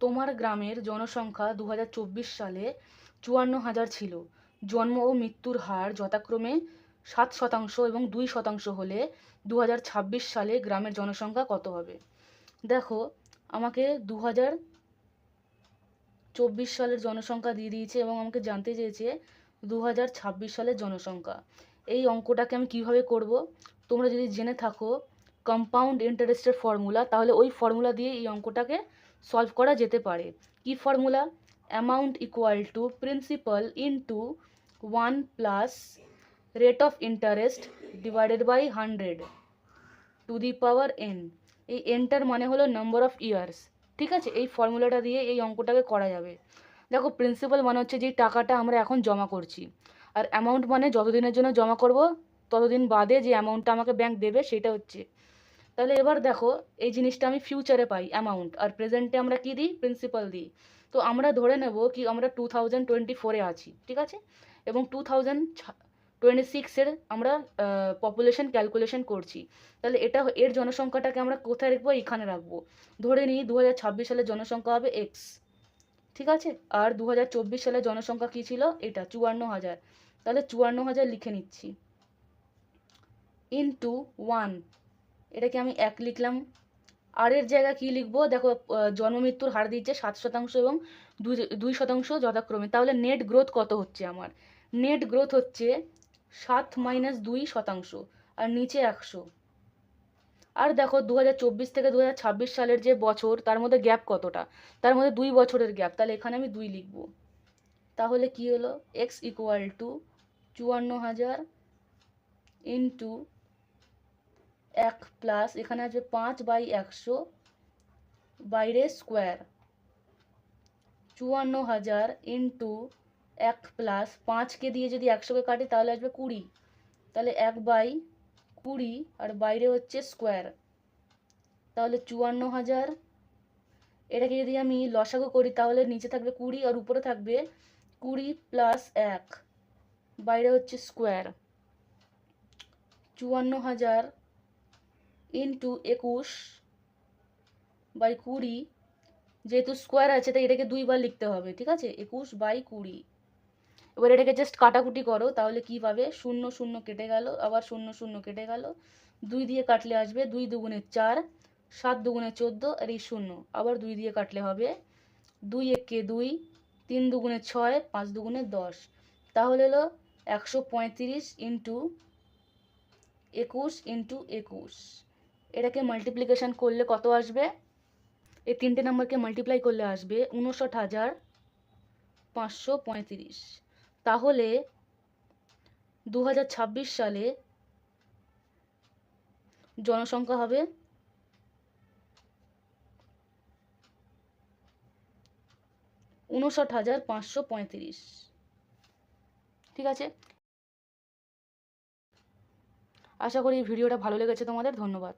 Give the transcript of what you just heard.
তোমার গ্রামের জনসংখ্যা 2024 সালে 54,000 ছিল। জন্ম ও মৃত্যুর হার যথাক্রমে 7% এবং 2% হলে 2026 সালে গ্রামের জনসংখ্যা কত হবে? দেখো, আমাকে 2024 সালের জনসংখ্যা দিয়ে দিয়েছে এবং আমাকে জানতে চেয়েছে 2026 সালের জনসংখ্যা। এই অঙ্কটাকে আমি কিভাবে করব? তোমরা যদি জেনে থাকো কম্পাউন্ড ইন্টারেস্টের ফর্মুলা, তাহলে ওই ফর্মুলা দিয়ে এই অঙ্কটাকে সলভ করা যেতে পারে। কি formula? Amount equal to principal into 1 plus rate of interest divided by 100 to the power n। এই nটার মানে হলো নাম্বার অফ ইয়ার্স। ঠিক আছে, এই ফর্মুলাটা দিয়ে এই অঙ্কটাকে করা যাবে। দেখো, প্রিন্সিপাল মানে হচ্ছে যে টাকাটা আমরা এখন জমা করছি, আর অ্যামাউন্ট মানে যতদিনের জন্য জমা করব ততদিন বাদে যে অ্যামাউন্টটা আমাকে ব্যাংক দেবে সেটা হচ্ছে। তাহলে এবার দেখো, এই জিনিসটা আমি ফিউচারে পাই অ্যামাউন্ট, আর প্রেজেন্টে আমরা কি দিই? প্রিন্সিপাল দিই। তো আমরা ধরে নেব কি আমরা 2024-এ আছি, ঠিক আছে, এবং 2026-এর আমরা পপুলেশন ক্যালকুলেশন করছি। তাহলে এর জনসংখ্যাটাকে আমরা কোথায় রাখবো? এখানে রাখবো। ধরে নিই 2026 সালের জনসংখ্যা হবে এক্স, ঠিক আছে, আর 2024 সালের জনসংখ্যা কী ছিল? এটা 54,000। তাহলে 54,000 লিখে নিচ্ছি, ইন্টু 1, এটাকে আমি 1 লিখলাম। আর এর জায়গা কি লিখবো? দেখো, জন্ম মৃত্যুর হার দিচ্ছে 7% এবং 2% যথাক্রমে। তাহলে নেট গ্রোথ কত হচ্ছে আমার? নেট গ্রোথ হচ্ছে 7 - 2%, আর নিচে 100। আর দেখো, 2024 থেকে 2026 সালের যে বছর, তার মধ্যে গ্যাপ কতটা? তার মধ্যে 2 বছরের গ্যাপ, তাহলে এখানে আমি 2 লিখব। তাহলে কি হলো? X equal to 54,000 into 1 plus, এখানে আসবে 5/100 বাইরে স্কোয়ার, 54,000 ইন্টু 1 প্লাস 5কে দিয়ে যদি 100কে কাটি তাহলে আসবে 20, তাহলে 1/20 আর বাইরে হচ্ছে স্কোয়ার। তাহলে 54,000, এটাকে যদি আমি লসাগু করি তাহলে নিচে থাকবে 20 আর উপরে থাকবে 20 প্লাস 1, বাইরে হচ্ছে স্কোয়ার। 54,000 ইন্টু 21/20, যেহেতু স্কোয়ার আছে তাই এটাকে 2 বার লিখতে হবে, ঠিক আছে, 21/20। এবার এটাকে জাস্ট কাটাকুটি করো, তাহলে কি পাবে? 0 0 কেটে গেল, আবার 0 0 কেটে গেল, 2 দিয়ে কাটলে আসবে 2 দুগুণে 4, 7 দুগুণে 14, আর এই 0 আবার 2 দিয়ে কাটলে হবে 2 একে 2, 3 দুগুণে 6, 5 দুগুণে 10। তাহলে হলো 135 ইন্টু 21 এটাকে মাল্টিপ্লিকেশন করলে কত আসবে? এই 3টে নাম্বারকে মাল্টিপ্লাই করলে আসবে 59,535। তাহলে 2026 সালে জনসংখ্যা হবে 59,535। ঠিক আছে, আশা করি ভিডিওটা ভালো লেগেছে তোমাদের। ধন্যবাদ।